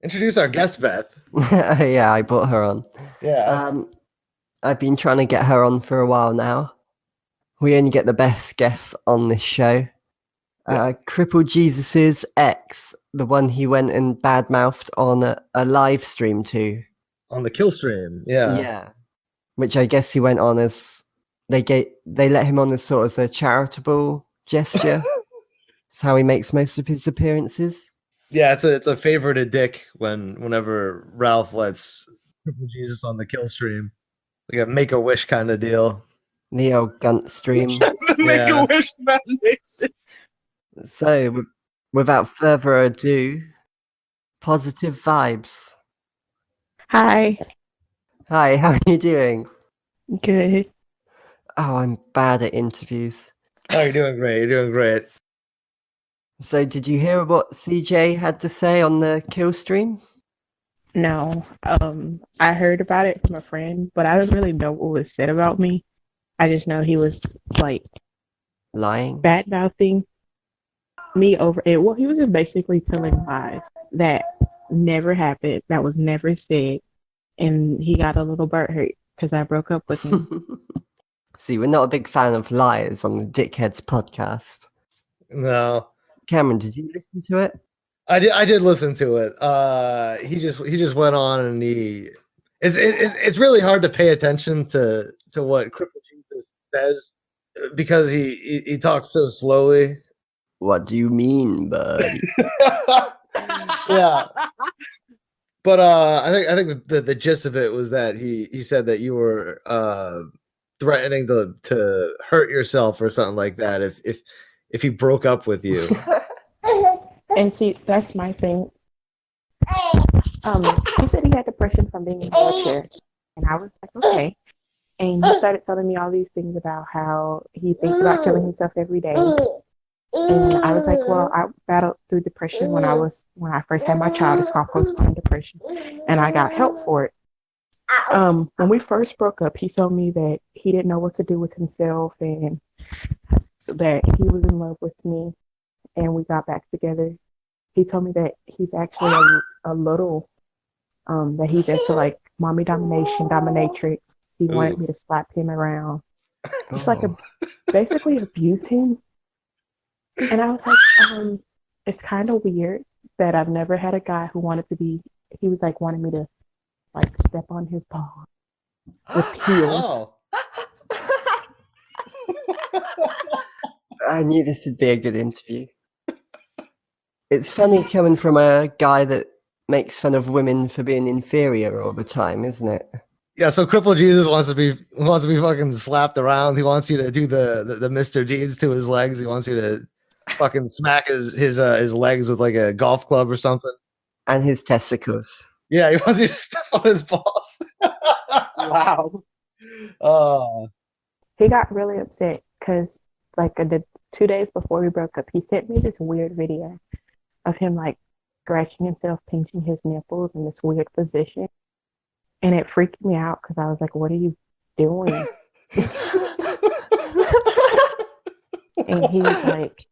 Introduce our guest, Beth. Yeah, I brought her on. Yeah. I've been trying to get her on for a while now. We only get the best guests on this show. Crippled Jesus's ex, the one he went and badmouthed on a live stream to. On the kill stream. Yeah. Yeah. Which I guess he went on as they let him on as sort of a charitable gesture. That's how he makes most of his appearances. Yeah, it's a favor to Dick whenever Ralph lets Crippled Jesus on the kill stream. Like a Make-A-Wish kind of deal. The old Gunt stream. Make-A-Wish Foundation. So, without further ado, positive vibes. Hi. Hi, how are you doing? Good. Oh, I'm bad at interviews. Oh, you're doing great. You're doing great. So, did you hear what CJ had to say on the kill stream? No. I heard about it from a friend, but I don't really know what was said about me. I just know he was like Lying? bad mouthing me over it. Well, he was just basically telling lies that never happened, that was never said, and he got a little butthurt because I broke up with him. See, we're not a big fan of liars on the Dickheads Podcast. No. Cameron, did you listen to it? I did listen to it. He just went on and it's really hard to pay attention to what Crippled Jesus says because he talks so slowly. What do you mean, buddy? Yeah. But I think the gist of it was that he said that you were threatening to hurt yourself or something like that if he broke up with you. And see, that's my thing. He said he had depression from being in a wheelchair, and I was like, okay. And he started telling me all these things about how he thinks about killing himself every day. And I was like, well, I battled through depression when I first had my child. It's called postpartum depression, and I got help for it. When we first broke up, he told me that he didn't know what to do with himself, and that he was in love with me, and we got back together. He told me that he's actually a little, that he's into like mommy domination, dominatrix. He wanted me to slap him around, just like basically abuse him. And I was like, it's kind of weird that I've never had a guy who he was like wanting me to like step on his paw with heels. I knew this would be a good interview. It's funny coming from a guy that makes fun of women for being inferior all the time, isn't it? Yeah, so Crippled Jesus wants to be fucking slapped around. He wants you to do the Mr. Deeds to his legs. He wants you to fucking smack his legs with like a golf club or something. And his testicles. Yeah, he wants you to step on his balls. Wow. Oh. He got really upset because like the 2 days before we broke up, he sent me this weird video of him like scratching himself, pinching his nipples in this weird position. And it freaked me out because I was like, what are you doing? And he was like,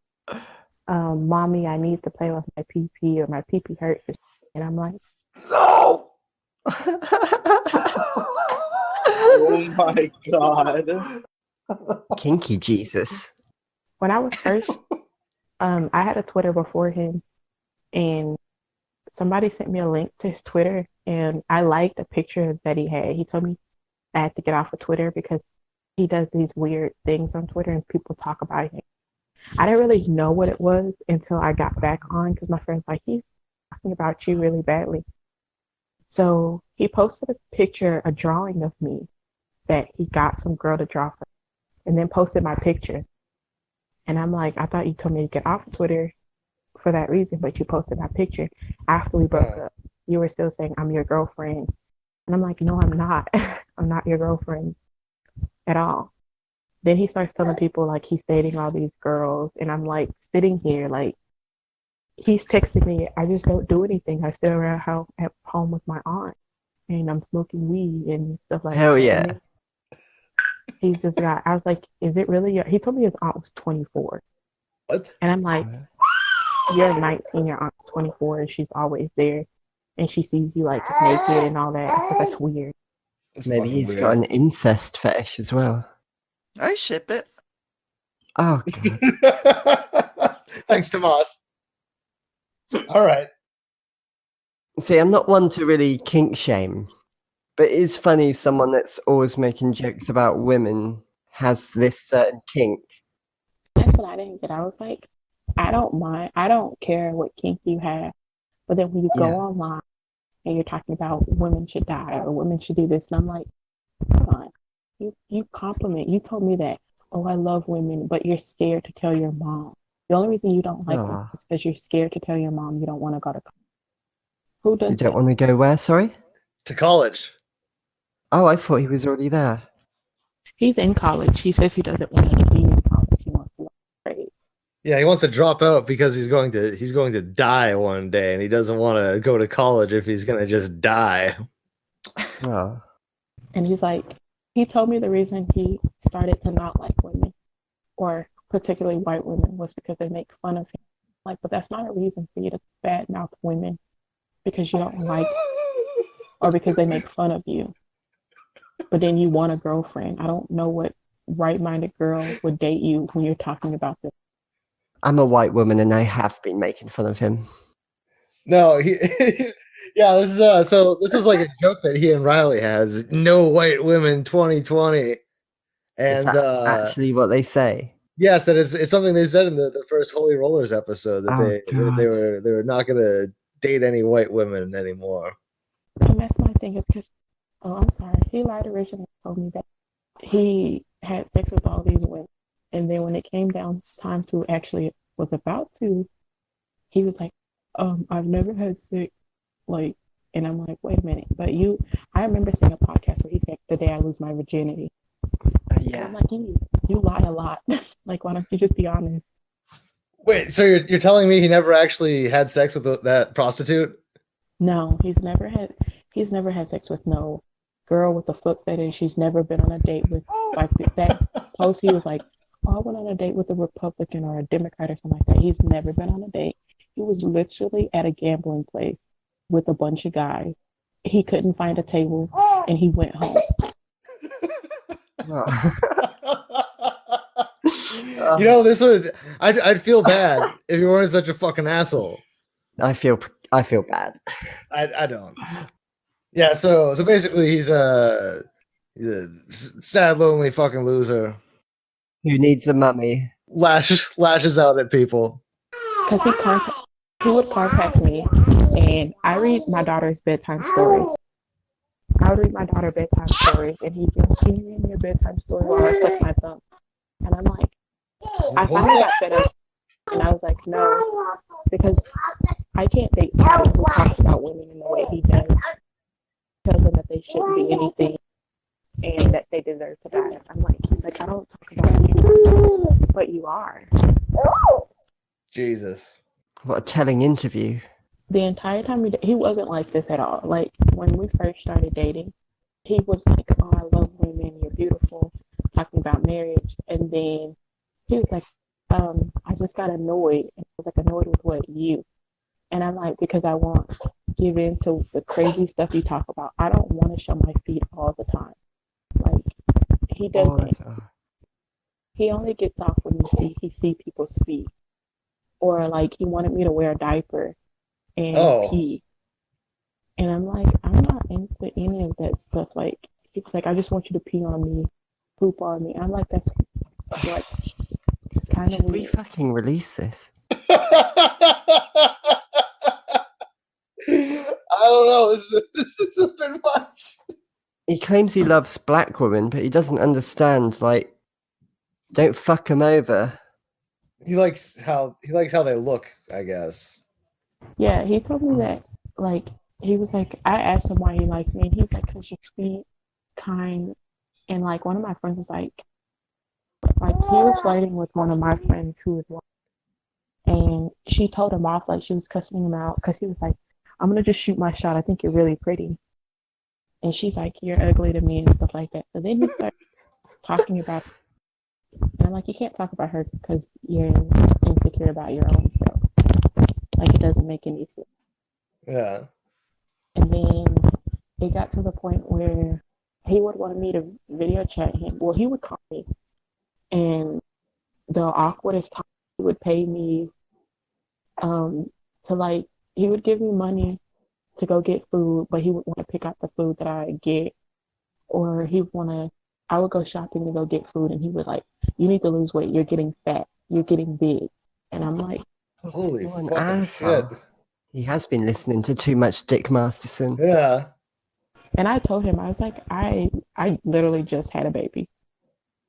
mommy, I need to play with my pee-pee or my pee-pee hurts. And I'm like, no! Oh my God. Kinky Jesus. when I was first, I had a Twitter before him, and somebody sent me a link to his Twitter, and I liked a picture that he had. He told me I had to get off of Twitter because he does these weird things on Twitter and people talk about him. I didn't really know what it was until I got back on because my friend's like, he's talking about you really badly. So he posted a picture, a drawing of me that he got some girl to draw for, and then posted my picture. And I'm like, I thought you told me to get off of Twitter for that reason, but you posted my picture after we broke up. You were still saying I'm your girlfriend. And I'm like, no, I'm not. I'm not your girlfriend at all. Then he starts telling people like he's dating all these girls, and I'm like sitting here like he's texting me. I just don't do anything. I stay around at home with my aunt, and I'm smoking weed and stuff like Hell that. yeah. And he's just got. I was like, is it really? He told me his aunt was 24. What? And I'm like, you're 19. Your aunt's 24, and she's always there. and she sees you like naked and all that. I said that's weird. It's Maybe fucking he's got weird. an incest fetish as well. I ship it. Oh, God. Thanks, Tomas. All right. See, I'm not one to really kink shame, but it is funny someone that's always making jokes about women has this certain kink. That's what I didn't get. I was like, I don't mind. I don't care what kink you have. But then when you go Yeah. online and you're talking about women should die or women should do this, and I'm like, come on. You compliment. You told me that, oh, I love women, but you're scared to tell your mom. The only reason you don't like women is because you're scared to tell your mom you don't want to go to college. Who does You don't that? want to go where, sorry? To college. Oh, I thought he was already there. He's in college. He says he doesn't want to be in college. He wants to learn trade. Yeah, he wants to drop out because he's going to die one day, and he doesn't want to go to college if he's going to just die. Oh. And he's like, he told me the reason he started to not like women, or particularly white women, was because they make fun of him. Like, but that's not a reason for you to badmouth women because you don't like or because they make fun of you. But then you want a girlfriend. I don't know what right-minded girl would date you when you're talking about this. I'm a white woman and I have been making fun of him. No, yeah, this is so this was like a joke that he and Riley has. No white women 2020. Is And that actually what they say? yes, that is it's something they said in the first Holy Rollers episode that they were not gonna date any white women anymore. And that's my thing, is because, oh, I'm sorry, he lied originally told me that he had sex with all these women. And then when it came down time to actually was about to, he was like, I've never had sex, like, and I'm like, wait a minute, but I remember seeing a podcast where he said, the day I lose my virginity. And Yeah. I'm like, you lie a lot. Like, why don't you just be honest? Wait, so you're telling me he never actually had sex with that prostitute? No, he's never had sex with no girl with a foot fetish. She's never been on a date with, like, that post. He was like, oh, I went on a date with a Republican or a Democrat or something like that. He's never been on a date. He was literally at a gambling place with a bunch of guys. He couldn't find a table and he went home. You know, I'd feel bad if you weren't such a fucking asshole. I feel bad. I don't. Yeah, so basically he's a sad, lonely fucking loser. Who needs a mummy? Lashes out at people. Because he would contact me, and I read my daughter's bedtime stories. I would read my daughter bedtime stories, and he'd be like, can you read me a bedtime story while I suck my thumb? And I'm like, I finally got fed up, and I was like, no, because I can't date somebody who talks about women in the way he does. Tell them that they shouldn't be anything and that they deserve to die. He's like, I don't talk about you, but you are. Jesus. What a telling interview. The entire time he wasn't like this at all. Like, when we first started dating, he was like, oh, I love women, you're beautiful, talking about marriage. And then he was like, I just got annoyed. And I was like, annoyed with what? You. And I'm like, because I won't give in to the crazy stuff you talk about. I don't want to show my feet all the time. Like, he doesn't. He only gets off when he see people's feet. Or like, he wanted me to wear a diaper and pee. And I'm like, I'm not into any of that stuff. Like, it's like, I just want you to pee on me, poop on me. I'm like, that's like, it's kind of weird. We fucking release this. I don't know. This is a bit much. He claims he loves black women, but he doesn't understand. Like, don't fuck him over. He likes how they look, I guess. Yeah, he told me that. Like, he was like, I asked him why he liked me, and he's like, because you're sweet, kind, and like one of my friends was like he was flirting with one of my friends who was white, and she told him off, like she was cussing him out because he was like, I'm gonna just shoot my shot. I think you're really pretty. And she's like, you're ugly to me and stuff like that. So then he started talking about her. And I'm like, you can't talk about her because you're insecure about your own self. Like, it doesn't make any sense. Yeah. And it got to the point where he would want me to video chat him. Well, he would call me, and the awkwardest time he would pay me to like he would give me money to go get food, but he would want to pick out the food that I get, or he would want to. I would go shopping to go get food, and he would like, "You need to lose weight. You're getting fat. You're getting big." And I'm like, Holy What an fucking asshole. shit. He has been listening to too much Dick Masterson. Yeah. and I told him I was like, I literally just had a baby,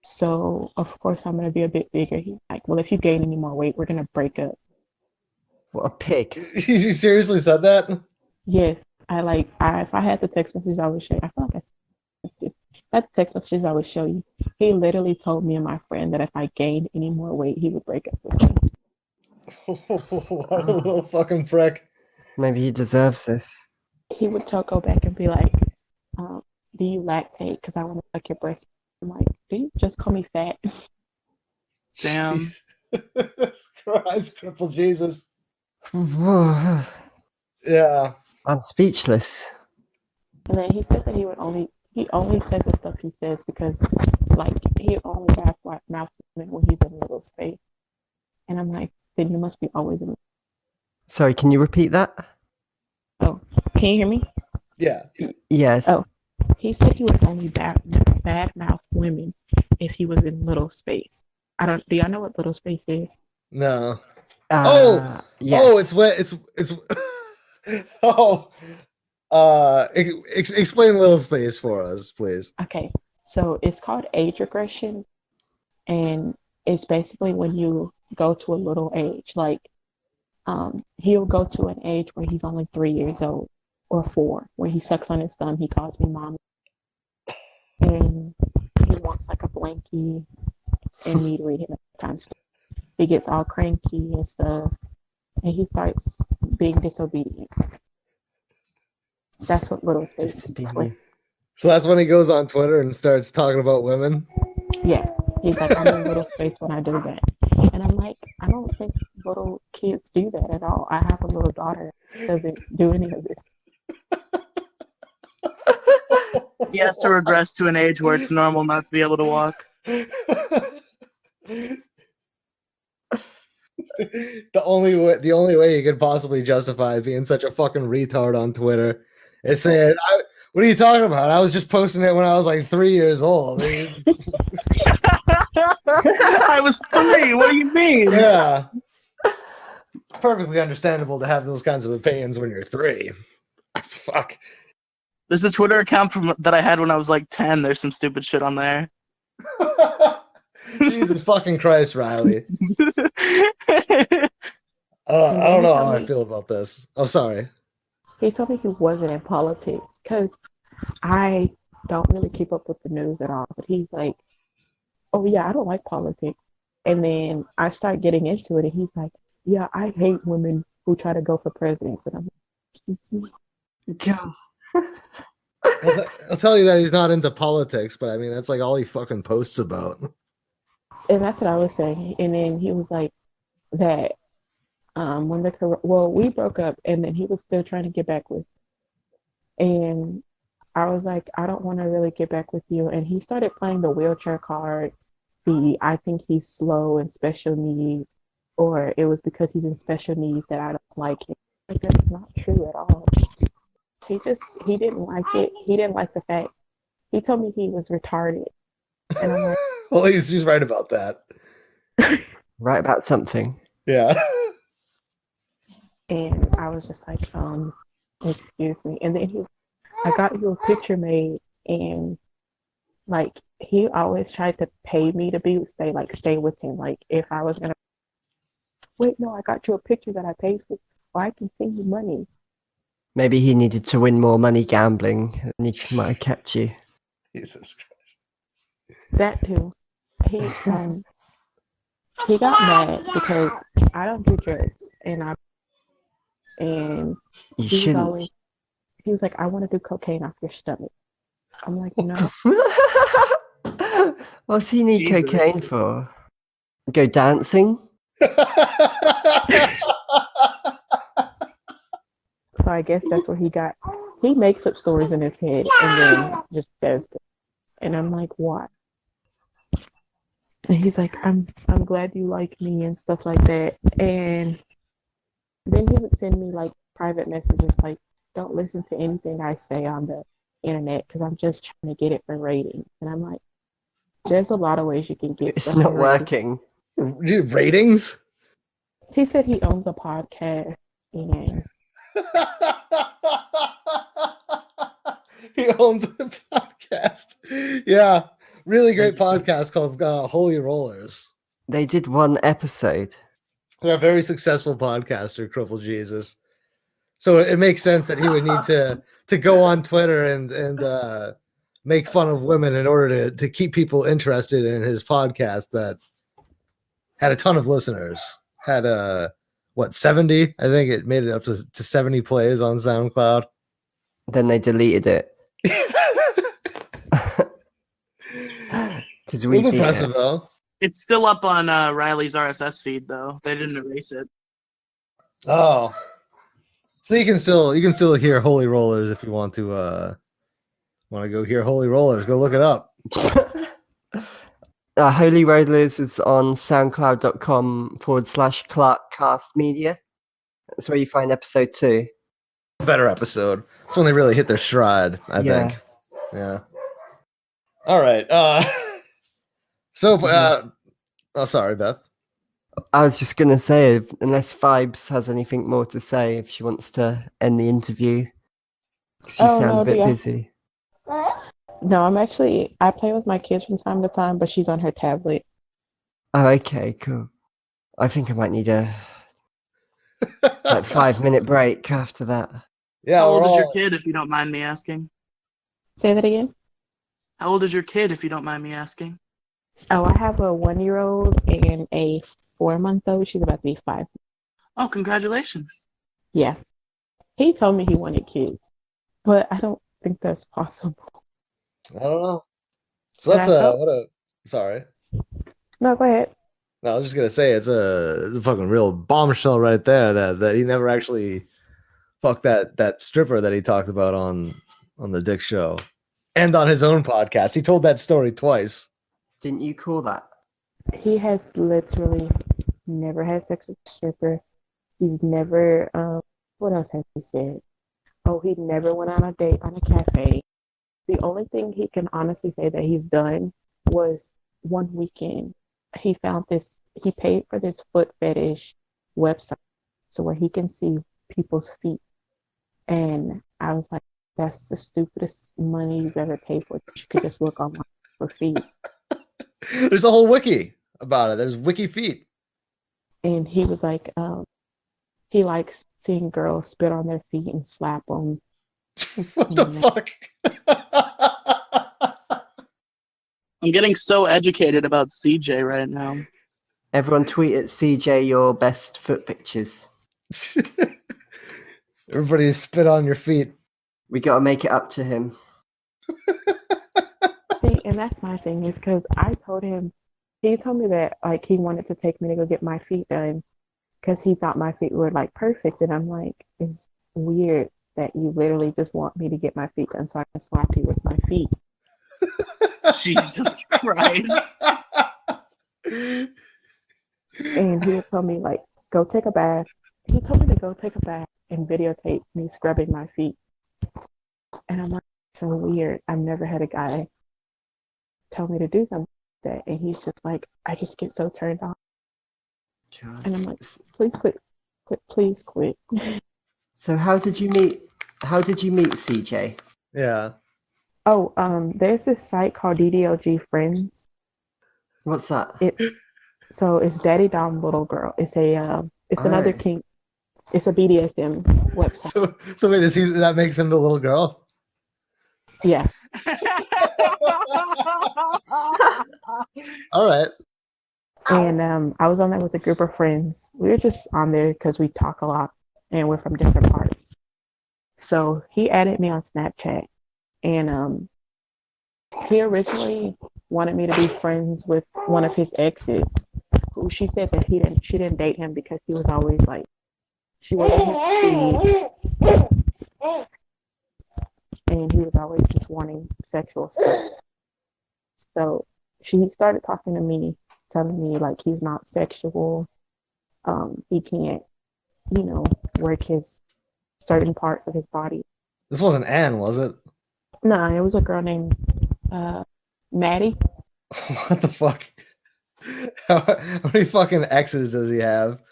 so of course I'm gonna be a bit bigger. He's like, "Well, if you gain any more weight, we're gonna break up." What a pig. You seriously said that? Yes, if I had the text messages, I would show you. I feel like that text messages I would show you. He literally told me and my friend that if I gained any more weight, he would break up with me. What a little fucking prick. Maybe he deserves this. He would go back and be like, "Do you lactate? Because I want to suck your breast." I'm like, "Do you just call me fat?" Damn. Jesus Christ, crippled Jesus. I'm Yeah. speechless. And then he said that he only says the stuff he says because like he only got flat mouth when he's in little space. And I'm like, then you must be always in. Sorry, can you repeat that? Oh, can you hear me? Yeah. Yes. Oh. He said he would only bad mouth women if he was in little space. Do y'all know what little space is? No. Yes. Oh, it's when it's oh. Explain little space for us, please. Okay, so it's called age regression, and it's basically when you go to a little age. Like, he'll go to an age where he's only 3 years old or 4, where he sucks on his thumb. He calls me mom, and he wants like a blankie and me to read him a time story. He gets all cranky and stuff, and he starts being disobedient. That's what little space is. Disobedient. So that's when he goes on Twitter and starts talking about women. Yeah, he's like, "I'm in little space when I do that," and I'm like, I don't think little kids do that at all. I have a little daughter that doesn't do any of this. He has to regress to an age where it's normal not to be able to walk. The only way you could possibly justify being such a fucking retard on Twitter is saying, "What are you talking about? I was just posting it when I was like 3 years old." I was 3. What do you mean? Yeah. Perfectly understandable to have those kinds of opinions when you're 3. Fuck. There's a Twitter account that I had when I was like 10. There's some stupid shit on there. Jesus fucking Christ, Riley. I don't know how I feel about this. Oh, sorry. He told me he wasn't in politics because I don't really keep up with the news at all. But he's like, "Oh yeah, I don't like politics." And then I start getting into it, and he's like, "Yeah, I hate women who try to go for presidents." And I'm like, "Excuse me." God. I'll tell you that he's not into politics, but I mean, that's like all he fucking posts about. And that's what I was saying. And then he was like that when we broke up, and then he was still trying to get back with me. And I was like, "I don't want to really get back with you." And he started playing the wheelchair card. I think he's slow and special needs, or it was because he's in special needs that I don't like him. Like, that's not true at all. He didn't like it. He didn't like the fact. He told me he was retarded. And I'm like, Well, he's right about that. Right about something. Yeah. and I was just like, excuse me. And then I got you a picture made, and like he always tried to pay me to stay with him. Like if I was gonna wait, no, I got you a picture that I paid for, or I can send you money. Maybe he needed to win more money gambling, and he might have kept you. Jesus Christ. That too. He got mad because I don't do drugs, and You he shouldn't. he was like, "I want to do cocaine off your stomach." I'm like, "No." What's he need Jesus. cocaine for? Go dancing? So I guess that's where he got he makes up stories in his head and then just says them. And I'm like, why? And he's like, I'm glad you like me and stuff like that. And then he would send me like private messages like, don't listen to anything I say on the internet because I'm just trying to get it for ratings. And I'm like, there's a lot of ways you can get It's stuff not for ratings. working. Ratings? He said he owns a podcast and He owns a podcast. Yeah. Really great podcast called Holy Rollers. They did one episode. A very successful podcaster, Crippled Jesus. So it makes sense that he would need to go on Twitter and make fun of women in order to keep people interested in his podcast that had a ton of listeners. Had 70? I think it made it up to 70 plays on SoundCloud. Then they deleted it. Because It we was beat impressive it. though. It's still up on Riley's RSS feed though. They didn't erase it. Oh. So you can still hear Holy Rollers if you want to go hear Holy Rollers. Go look it up. Holy Rollers is on soundcloud.com/ClarkCastMedia. That's where you find episode 2. Better episode. It's when they really hit their stride, I Yeah. think. Yeah. All right. Oh, sorry, Beth. I was just going to say, unless Vibes has anything more to say, if she wants to end the interview. 'Cause you sound a bit dear. busy. No, I play with my kids from time to time, but she's on her tablet. Oh, okay, cool. I think I might need a 5-minute break after that. Yeah. How old we're is your all- kid, if you don't mind me asking? Say that again? How old is your kid, if you don't mind me asking? Oh, I have a 1-year-old and a 4-month-old. She's about to be 5. Oh, congratulations. Yeah. He told me he wanted kids, but I don't think that's possible. I don't know. So And that's I felt- sorry. No, go ahead. No, I was just gonna say it's a fucking real bombshell right there that he never actually fucked that stripper that he talked about on the Dick Show and on his own podcast. He told that story twice. Didn't you call that? He has literally never had sex with a stripper. He's never, what else has he said? Oh, he never went on a date on a cafe. The only thing he can honestly say that he's done was one weekend. He paid for this foot fetish website so where he can see people's feet. And I was like, that's the stupidest money you've ever paid for. You could just look online for feet. There's a whole wiki about it. There's wiki feet. And he was like, he likes seeing girls spit on their feet and slap them. What the fuck? I'm getting so educated about CJ right now. Everyone tweet at CJ your best foot pictures. Everybody spit on your feet. We got to make it up to him. See, and that's my thing is because I told him, he told me that like he wanted to take me to go get my feet done because he thought my feet were like perfect. And I'm like, it's weird that you literally just want me to get my feet done so I can slap you with my feet. Jesus Christ. And he would tell me like, go take a bath. He told me to go take a bath and videotape me scrubbing my feet. And I'm like, so weird. I've never had a guy tell me to do something like that. And he's just like, I just get so turned on. God. And I'm like, please quit. Please quit. So how did you meet CJ? Yeah. Oh, there's this site called DDLG Friends. What's that? So it's Daddy Dom Little Girl. It's another Oh. kink. It's a BDSM website. So wait, that makes him the little girl? Yeah. All right. And I was on there with a group of friends. We were just on there because we talk a lot and we're from different parts. So he added me on Snapchat, and he originally wanted me to be friends with one of his exes, who she said that she didn't date him because he was always like, she wasn't his speed. and he was always just wanting sexual stuff. So she started talking to me, telling me like he's not sexual. He can't, work his certain parts of his body. This wasn't Anne, was it? No, it was a girl named Maddie. What the fuck? How many fucking exes does he have?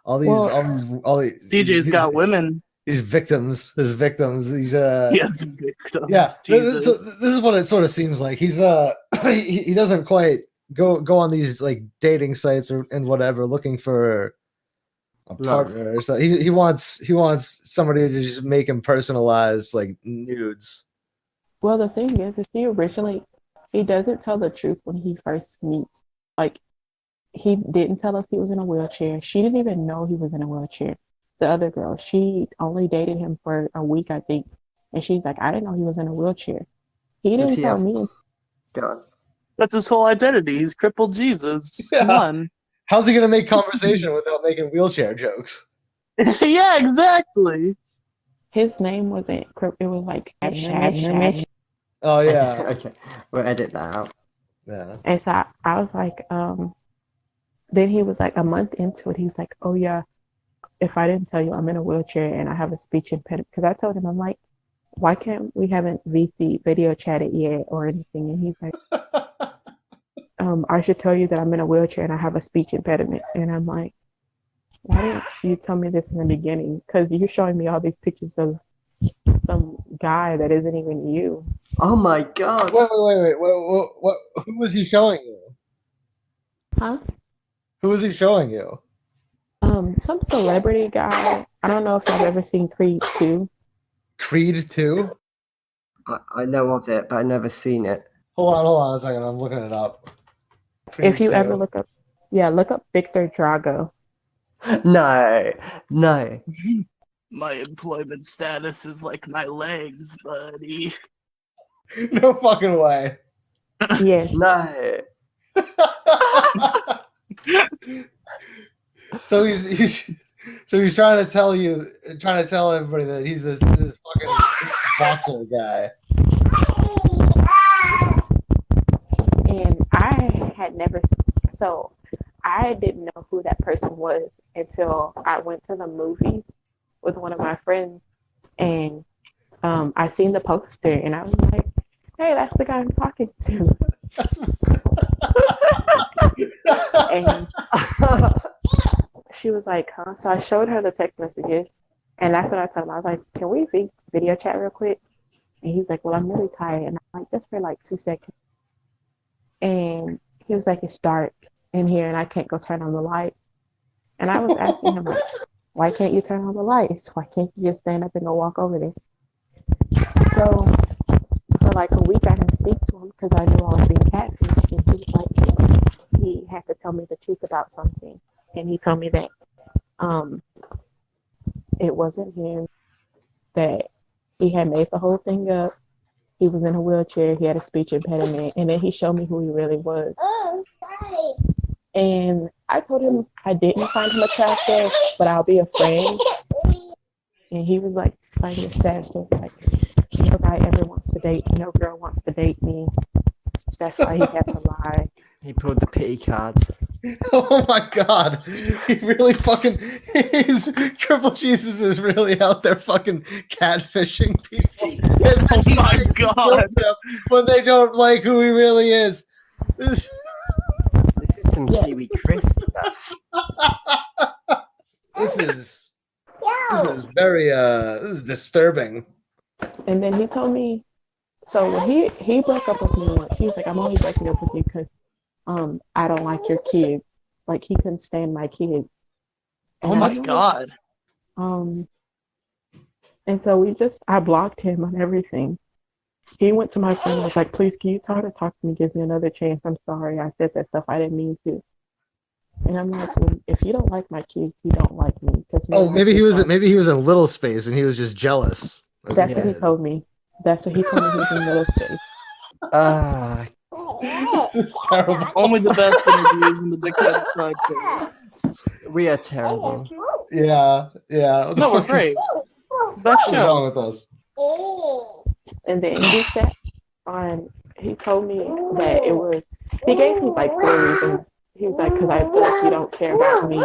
All these. CJ's got women. These victims, his victims. These He has victims. yeah. Jesus. So this is what it sort of seems like. He's he doesn't quite go on these like dating sites and whatever looking for a partner. So he wants somebody to just make him personalized like nudes. Well, the thing is he doesn't tell the truth when he first meets. Like, he didn't tell us he was in a wheelchair. She didn't even know he was in a wheelchair. The other girl, she only dated him for a week, I think. And she's like, I didn't know he was in a wheelchair. He didn't tell me. God. That's his whole identity. He's crippled Jesus. Yeah. Come on. How's he gonna make conversation without making wheelchair jokes? Yeah, exactly. His name wasn't, it was like Shad. Oh yeah. Okay, we'll edit that out. Yeah. And so I was like, then he was like, a month into it, he was like, oh yeah, if I didn't tell you I'm in a wheelchair and I have a speech impediment, because I told him, I'm like, why can't we haven't video chatted yet or anything? And he's like, I should tell you that I'm in a wheelchair and I have a speech impediment. And I'm like, why didn't you tell me this in the beginning? Because you're showing me all these pictures of some guy that isn't even you. Oh my God. Wait. What? Who was he showing you? Huh? Who was he showing you? Some celebrity guy. I don't know if you've ever seen Creed 2. Creed 2? I know of it, but I've never seen it. Hold on a second. I'm looking it up. Creed If you 2. ever look up Victor Drago. No. My employment status is like my legs, buddy. No fucking way. Yes. No. So he's trying to tell everybody that he's this fucking boxer guy. And I didn't know who that person was until I went to the movies with one of my friends, and I seen the poster, and I was like, hey, that's the guy I'm talking to. And she was like, huh? So I showed her the text messages, and that's when I told him, I was like, can we video chat real quick? And he was like, well, I'm really tired. And I'm like, just for like 2 seconds. And he was like, it's dark in here and I can't go turn on the light. And I was asking him, like, why can't you turn on the lights? Why can't you just stand up and go walk over there? So for like a week, I didn't speak to him because I knew I was being catfished. And he was like, he had to tell me the truth about something. And he told me that it wasn't him, that he had made the whole thing up. He was in a wheelchair. He had a speech impediment. And then he showed me who he really was. And I told him I didn't find him attractive, but I'll be a friend. And he was like, like this sad story, like, no guy ever wants to date, no girl wants to date me. That's why he had to lie. He pulled the pity card. Oh my God. He really fucking, Crippled Jesus is really out there fucking catfishing people. Oh my God. When they don't like who he really is. This is some Kiwi Chris stuff. This is very this is disturbing. And then he told me, so when he broke up with me once, he was like, I'm only breaking up with you because I don't like your kids. Like, he couldn't stand my kids. Oh my God. And so I blocked him on everything. He went to my friend and was like, please, can you try to talk to me, give me another chance? I'm sorry, I said that stuff, I didn't mean to. And I'm like, well, if you don't like my kids, you don't like me. Maybe he was in little space and he was just jealous. That's what he told me. That's what he told me, he was in little space. It's terrible. Only the best interviews in the Dickheads Podcast. We are terrible. Yeah. No, we're great. Best What's show. wrong with us? And then he told me that he gave me like 4 reasons. He was like, because I feel like you don't care about me,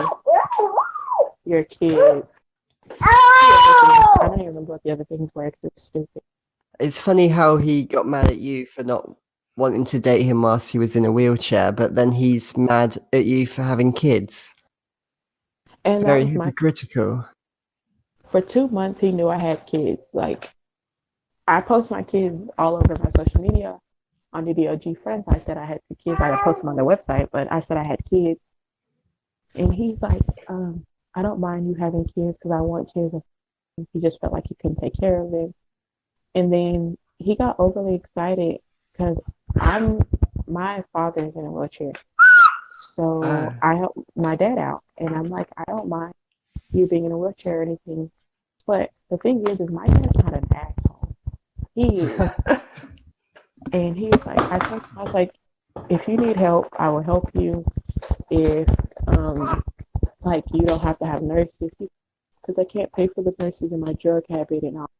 your kids. I don't even remember what the other things were because it's stupid. It's funny how he got mad at you for not wanting to date him whilst he was in a wheelchair, but then he's mad at you for having kids. And Very that was hypocritical. for 2 months, he knew I had kids. Like, I post my kids all over my social media. On the DOG friends, I said I had 2 kids. I posted them on their website, but I said I had kids. And he's like, I don't mind you having kids because I want kids. He just felt like he couldn't take care of them. And then he got overly excited because my father is in a wheelchair. So I help my dad out. And I'm like, I don't mind you being in a wheelchair or anything. But the thing is my dad's not an asshole. He is. And he was like, I was like, if you need help, I will help you. If like you don't have to have nurses because I can't pay for the nurses in my drug habit and all.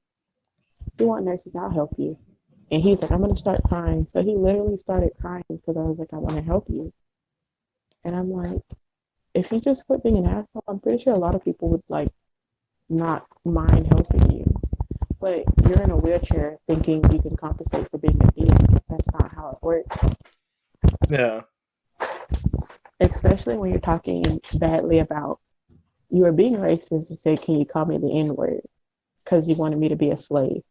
If you want nurses, I'll help you. And he's like, I'm gonna start crying. So he literally started crying because I was like, I want to help you. And I'm like, if you just quit being an asshole, I'm pretty sure a lot of people would like not mind helping you. But you're in a wheelchair thinking you can compensate for being an idiot. That's not how it works. Yeah. Especially when you're talking badly about you were being racist and said, can you call me the N-word? Because you wanted me to be a slave.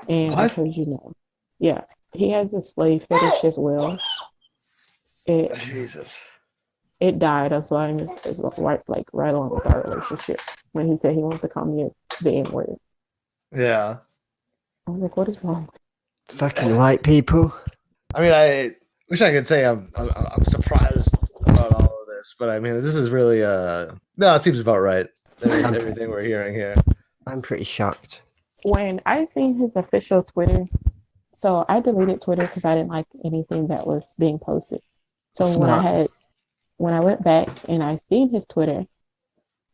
And What? because yeah, he has a slave fetish as well. Jesus. It died as long as right along with our relationship when he said he wanted to call me the N-word. Yeah. I was like, what is wrong? Fucking white people. I mean, I wish I could say I'm surprised about all of this, but I mean, this is really no, it seems about right. Everything we're hearing here. I'm pretty shocked. When I seen his official Twitter, so I deleted Twitter because I didn't like anything that was being posted. So Smart. when I went back and I seen his Twitter,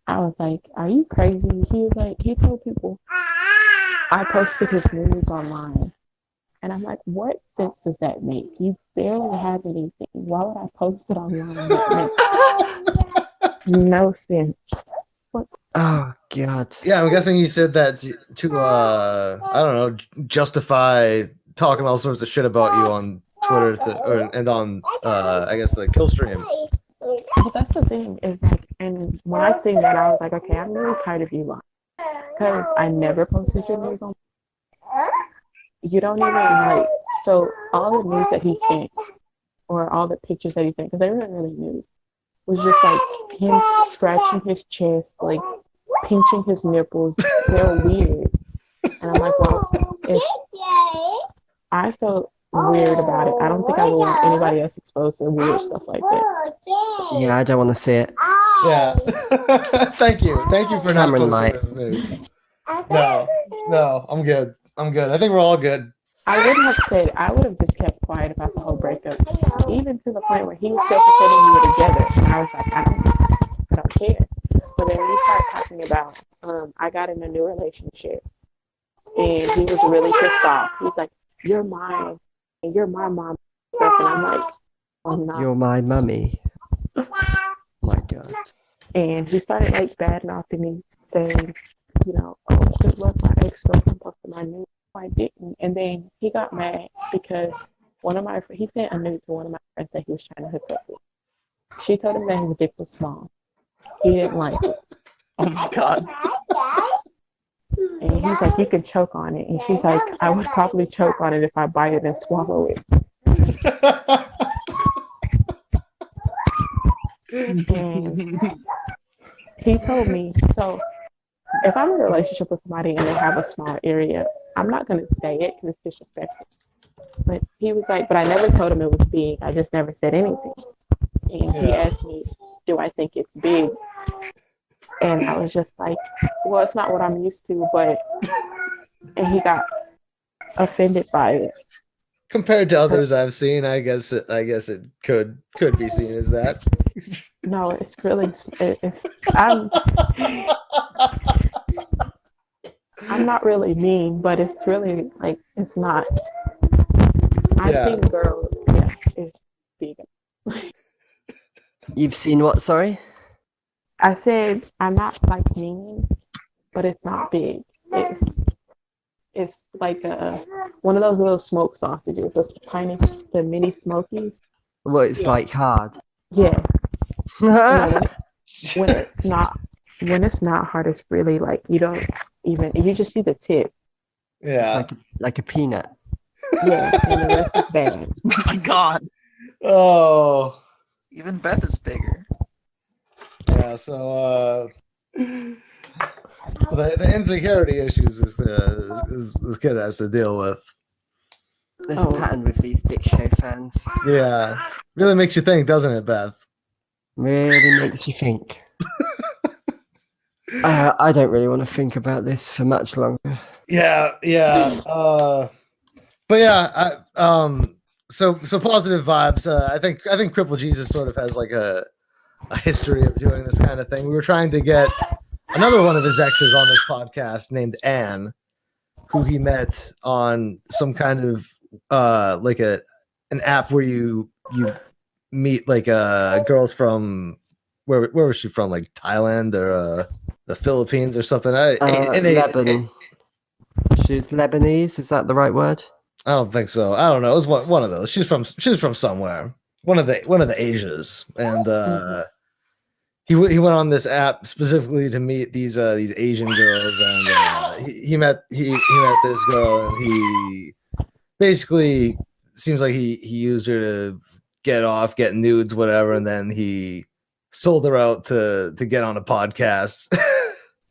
I was like, are you crazy? He told people I posted his news online. And I'm like, what sense does that make? You barely have anything. Why would I post it online? That makes no sense. What? Oh, God. Yeah, I'm guessing you said that to I don't know, justify talking all sorts of shit about you on Twitter and on I guess the kill stream. But that's the thing is like, and when I seen that, I was like, okay, I'm really tired of you lying because I never posted your news on. You don't even like, so all the news that he sent or all the pictures that he sent, because they weren't really news, was just like him scratching his chest, like pinching his nipples. They're weird. And I'm like, well, if I felt weird about it, I don't think I would want anybody else exposed to weird stuff like that. Yeah, I don't want to see it. Yeah. Thank you for not Cameron posting might. this news. No, I'm good. I think we're all good. I would have just kept quiet about the whole breakup, even to the point where he was still pretending we were together. And I was like, I don't care. But then we start talking about, I got in a new relationship, and he was really pissed off. He's like, you're mine, and you're my mom. And I'm like, I'm not. You're my mummy. My God. And he started like bad mouthing me, saying, oh, good luck, my ex-girlfriend posted my news. I didn't. And then he got mad because he sent a nude to one of my friends that he was trying to hook up with. She told him that his dick was small. He didn't like it. Oh my God. And he's like, you can choke on it. And she's like, I would probably choke on it if I bite it and swallow it. And he told me, so if I'm in a relationship with somebody and they have a small area, I'm not going to say it because it's disrespectful. But he was like, but I never told him it was big. I just never said anything. And he asked me, do I think it's big? And I was just like, well, it's not what I'm used to, but, and he got offended by it. Compared to others I've seen, I guess it could be seen as that. No, it's really, I'm, I'm not really mean, but it's really like it's not. I've Yeah. seen girls, yeah, it's vegan. You've seen what? Sorry. I said I'm not like mean, but it's not big. It's like one of those little smoked sausages, the mini smokies. Well, it's like hard. Yeah, no, It's when it's not hard, it's really like you don't even you just see the tip. Yeah. like a peanut. Yeah, and the rest is bad. Oh my god. Oh. Even Beth is bigger. Yeah. So the insecurity issues this kid has to deal with. There's a pattern with these Dick Show fans. Yeah. Really makes you think, doesn't it, Beth? Really makes you think. I don't really want to think about this for much longer. Yeah. But yeah, so positive vibes. I think Crippled Jesus sort of has like a history of doing this kind of thing. We were trying to get another one of his exes on this podcast named Anne, who he met on some kind of like an app where you meet like girls from where was she from, like Thailand or the Philippines or something. Lebanon. She's Lebanese. Is that the right word? I don't think so. I don't know. It was one of those. She's from somewhere. One of the Asias, and he went on this app specifically to meet these Asian girls, and he met this girl, and he basically seems like he used her to get nudes, whatever, and then he sold her out to get on a podcast.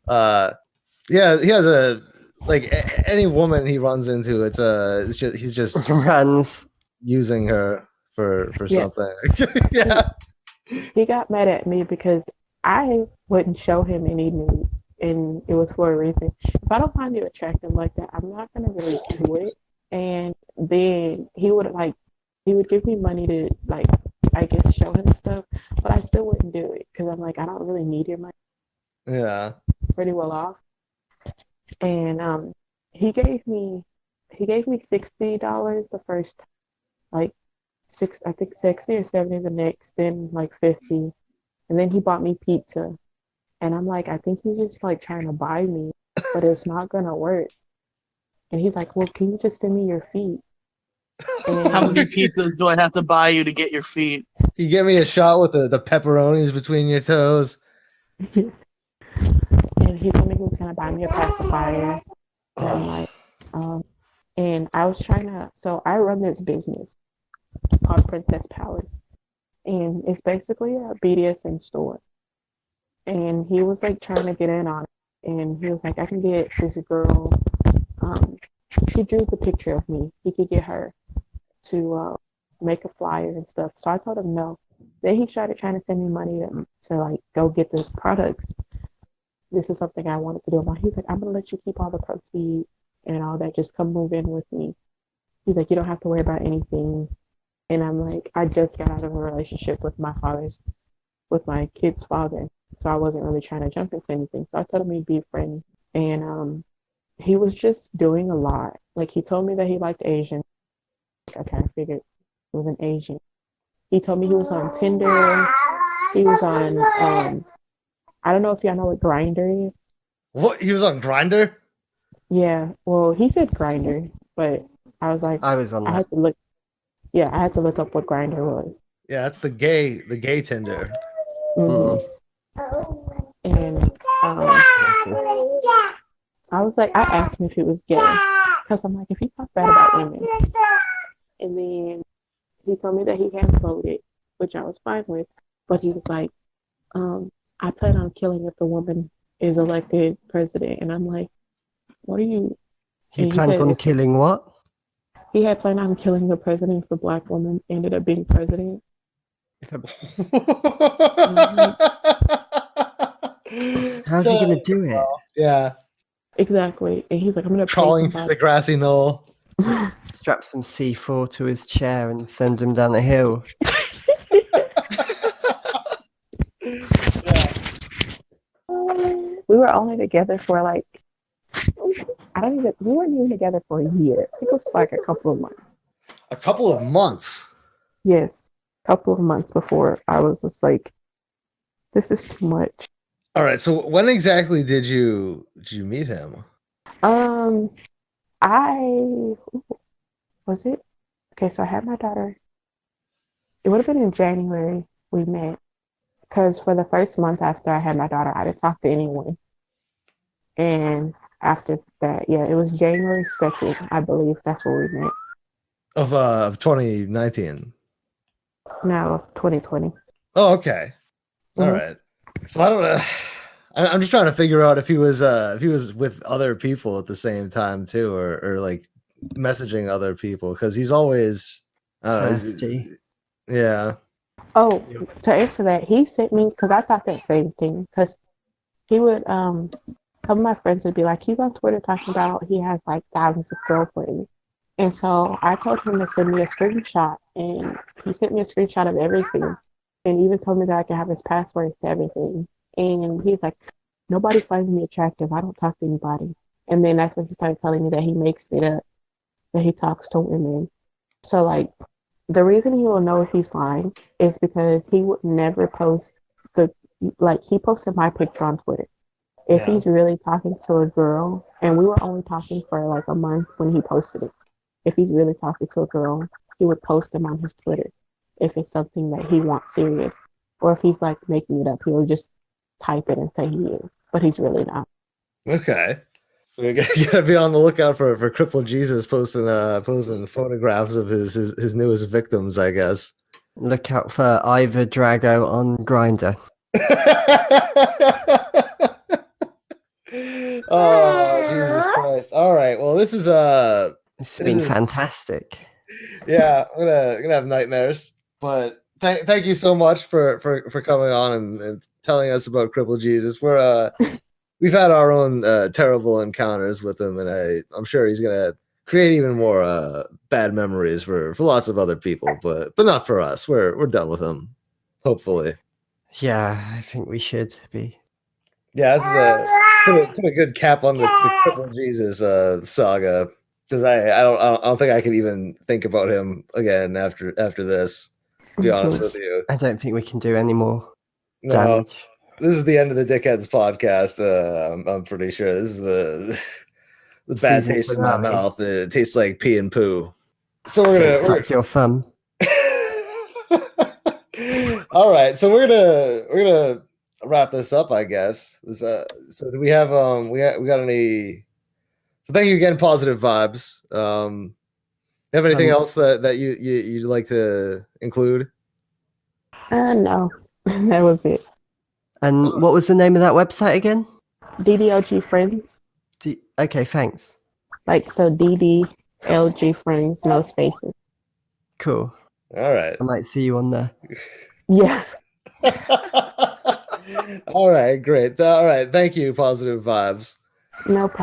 Yeah, he has a like any woman he runs into, he's just Runs. using her for something. Yeah. He got mad at me because I wouldn't show him any nude, and it was for a reason. If I don't find you attractive like that, I'm not gonna really do it. And then he would give me money to like I guess show him stuff, but I still wouldn't do it because I'm like I don't really need your money. Yeah. Pretty well off. And he gave me $60 the first time, like 60 or 70 the next, then like 50, and then he bought me pizza, and I'm like I think he's just like trying to buy me, but it's not gonna work. And he's like, well, can you just send me your feet? And How many pizzas do I have to buy you to get your feet? You give me a shot with the pepperonis between your toes. And he told me he was gonna buy me a pacifier. And I'm like, and I was so I run this business called Princess Palace, and it's basically a BDSM store. And he was like trying to get in on it, and he was like, I can get this girl. She drew the picture of me. He could get her to make a flyer and stuff. So I told him no. Then he started trying to send me money to like go get the products. This is something I wanted to do. He's like, I'm gonna let you keep all the proceeds and all that. Just come move in with me. He's like, you don't have to worry about anything. And I'm like, I just got out of a relationship with my kid's father, so I wasn't really trying to jump into anything. So I told him we'd be friends, and he was just doing a lot. Like he told me that he liked Asian. Okay, I figured it was an Asian. He told me he was on Tinder. He was on I don't know if y'all know what Grindr is. What? He was on Grindr? Yeah, well, he said Grindr, but I was like, I was on that. I had to look. Yeah, I had to look up what Grindr was. Yeah, that's the gay Tinder. Mm-hmm. And I was like, I asked him if he was gay because I'm like, if he talks bad about women, and then he told me that he hadn't voted, which I was fine with, but he was like, I plan on killing if the woman is elected president, and I'm like, what are you? He plans on killing what? He had planned on killing the president if the black woman ended up being president. How's he gonna do it? Yeah, exactly. And he's like, I'm gonna crawling through the grassy knoll. Strap some C4 to his chair and send him down a hill. We were only together for like I don't even. We weren't even together for a year. I think it was like a couple of months. A couple of months. Yes, a couple of months before I was just like, this is too much. All right. So when exactly did you meet him? I was it. Okay, so I had my daughter. It would have been in January we met. Because for the first month after I had my daughter, I didn't talk to anyone. And after that, yeah, it was January 2nd, I believe. That's where we met. Of 2019. No, 2020. Oh, okay. All Mhm. right. So I don't know. I'm just trying to figure out if he was with other people at the same time too, or like messaging other people, because he's always Thirsty. yeah. Oh, to answer that, he sent me, because I thought that same thing. Because he would, some of my friends would be like, he's on Twitter talking about he has like thousands of girlfriends. And so I told him to send me a screenshot, and he sent me a screenshot of everything, and even told me that I could have his passwords to everything. And he's like, nobody finds me attractive. I don't talk to anybody. And then that's when he started telling me that he makes it up, that he talks to women. So like, the reason he will know if he's lying is because he would never post the like he posted my picture on Twitter. If Yeah. he's really talking to a girl, and we were only talking for like a month when he posted it. If he's really talking to a girl, he would post them on his Twitter. If it's something that he wants serious, or if he's like making it up, he'll just type it and say he is, but he's really not. Okay. So you gotta be on the lookout for Crippled Jesus posting photographs of his newest victims, I guess. Look out for Ivor Drago on Grinder. Oh, Jesus Christ. All right. Well, this is This has been fantastic. yeah, I'm gonna have nightmares. But thank you so much for coming on and telling us about Crippled Jesus. We've had our own terrible encounters with him, and I'm sure he's gonna create even more bad memories for lots of other people, but not for us. We're done with him. Hopefully. Yeah, I think we should be. Yeah, this is put a good cap on the Crippled Jesus saga, because I don't think I could even think about him again after this. To be honest with you, I don't think we can do any more no. damage. This is the end of the Dickheads podcast. I'm pretty sure this is the bad Season taste in my finale. mouth. It tastes like pee and poo. So we're Suck your thumb. all right. So we're gonna wrap this up, I guess. So do we have we got any? So thank you again, Positive Vibes. Have anything else that you'd like to include? No, that was it. And what was the name of that website again? DDLG Friends. Okay, thanks. Like, so DDLG Friends, no spaces. Cool. All right. I might see you on there. Yes. All right, great. All right, thank you, Positive Vibes. No problem.